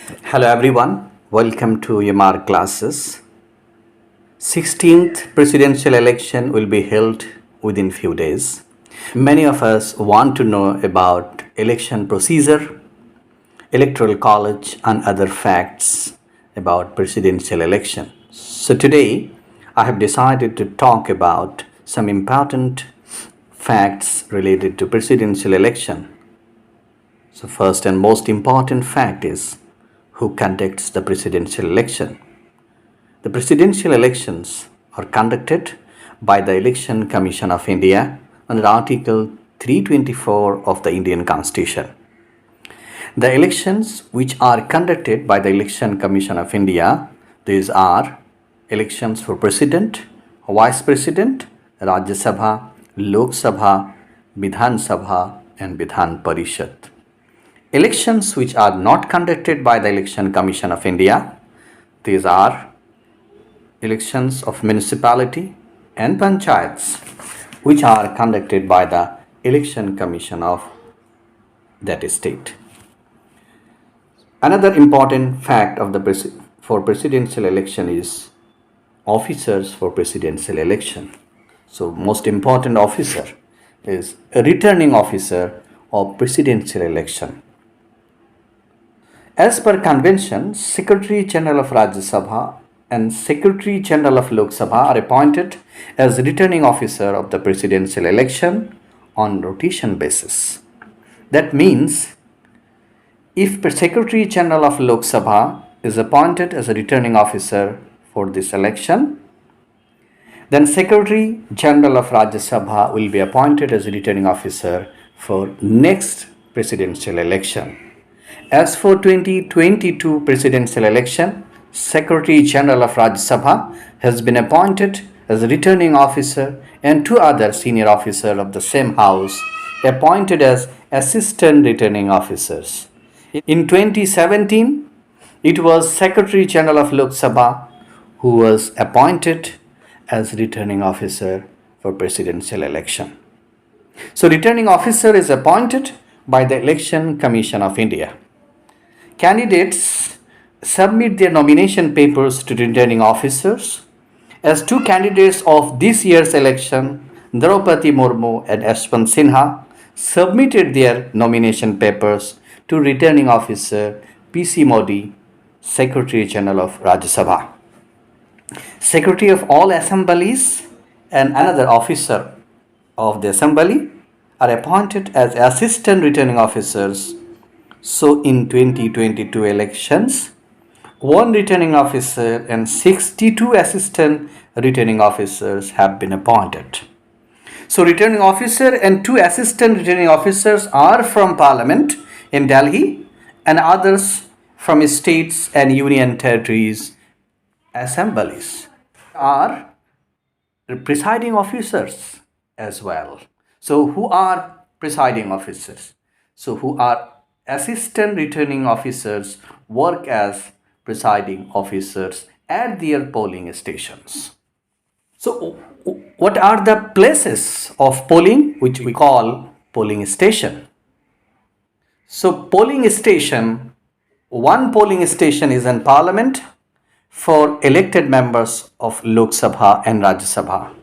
Hello everyone, welcome to mrclasses. 16th presidential election will be held within few days. Many of us want to know about election procedure, electoral college and other facts about presidential election. So today I have decided to talk about some important facts related to presidential election. So first and most important fact is who conducts the presidential election. The presidential elections are conducted by the Election Commission of India under Article 324 of the Indian Constitution. The elections which are conducted by the Election Commission of India, these are elections for President, Vice President, Rajya Sabha, Lok Sabha, Vidhan Sabha and Vidhan Parishad. Elections which are not conducted by the Election Commission of India, these are elections of municipality and panchayats which are conducted by the Election Commission of that state. Another important fact of for presidential election is officers for presidential election. So most important officer is a returning officer of presidential election. As per convention, Secretary General of Rajya Sabha and Secretary General of Lok Sabha are appointed as returning officer of the presidential election on rotation basis. That means if the Secretary General of Lok Sabha is appointed as a returning officer for this election, then Secretary General of Rajya Sabha will be appointed as a returning officer for next presidential election. As for 2022 presidential election, Secretary General of Rajya Sabha has been appointed as a returning officer and two other senior officers of the same house appointed as assistant returning officers. In 2017, it was Secretary General of Lok Sabha who was appointed as returning officer for presidential election. So returning officer is appointed by the Election Commission of India. Candidates submit their nomination papers to returning officers. As two candidates of this year's election, Draupadi Murmu and Yashwant Sinha, submitted their nomination papers to returning officer P.C. Modi, Secretary General of Rajya Sabha. Secretary of all assemblies and another officer of the assembly are appointed as assistant returning officers. So in 2022 elections, one returning officer and 62 assistant returning officers have been appointed. So returning officer and two assistant returning officers are from Parliament in Delhi and others from states and union territories assemblies are presiding officers as well. So who are presiding officers? So who are assistant returning officers work as presiding officers at their polling stations. So what are the places of polling which we call polling station? So polling station, one polling station is in Parliament for elected members of Lok Sabha and Rajya Sabha,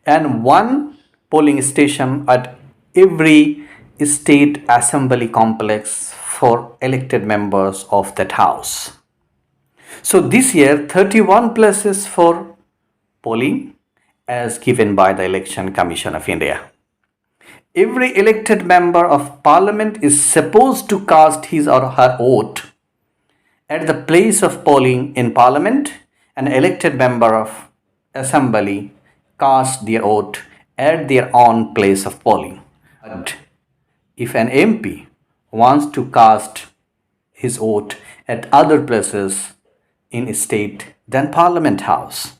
and one polling station at every state assembly complex for elected members of that house. So this year 31 places for polling as given by the Election Commission of India. Every elected member of Parliament is supposed to cast his or her vote at the place of polling in Parliament. An elected member of Assembly cast their vote at their own place of polling. But if an MP wants to cast his vote at other places in a state than Parliament House,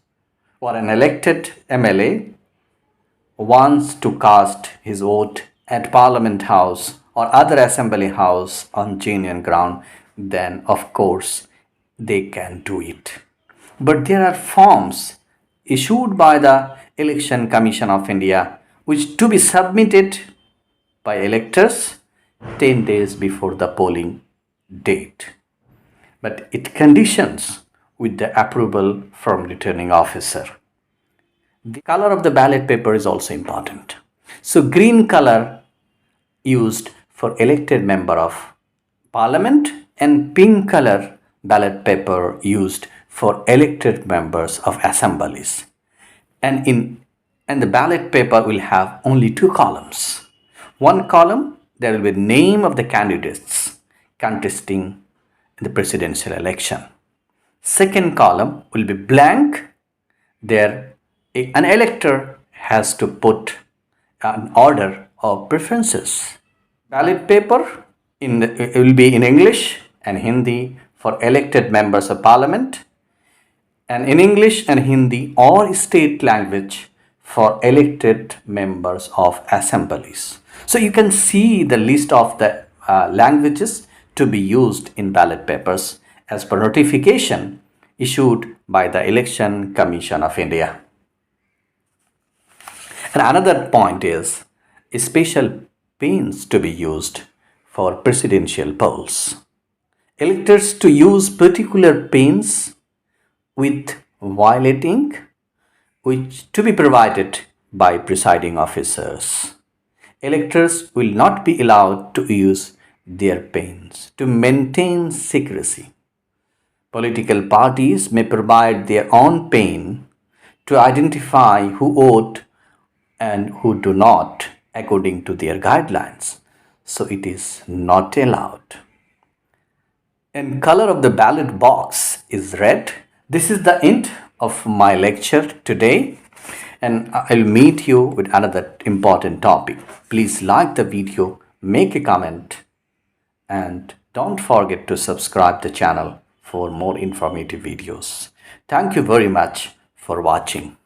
or an elected MLA wants to cast his vote at Parliament House or other Assembly House on genuine ground, then of course they can do it. But there are forms issued by the Election Commission of India which to be submitted by electors 10 days before the polling date. but it conditions with the approval from returning officer. The color of the ballot paper is also important. So green color used for elected member of parliament and pink color ballot paper used for elected members of assemblies. And the ballot paper will have only two columns. One column, there will be name of the candidates contesting the presidential election. Second column will be blank. There, an elector has to put an order of preferences. Ballot paper it will be in English and Hindi for elected members of parliament, and in English and Hindi or state language for elected members of assemblies. So you can see the list of the languages to be used in ballot papers as per notification issued by the Election Commission of India. And another point is special pens to be used for presidential polls. Electors to use particular pens with violet ink, which to be provided by presiding officers. Electors will not be allowed to use their pens to maintain secrecy. Political parties may provide their own pen to identify who vote and who do not according to their guidelines. So it is not allowed. And color of the ballot box is red. This is the end of my lecture today, and I'll meet you with another important topic. Please like the video, make a comment, and don't forget to subscribe the channel for more informative videos. Thank you very much for watching.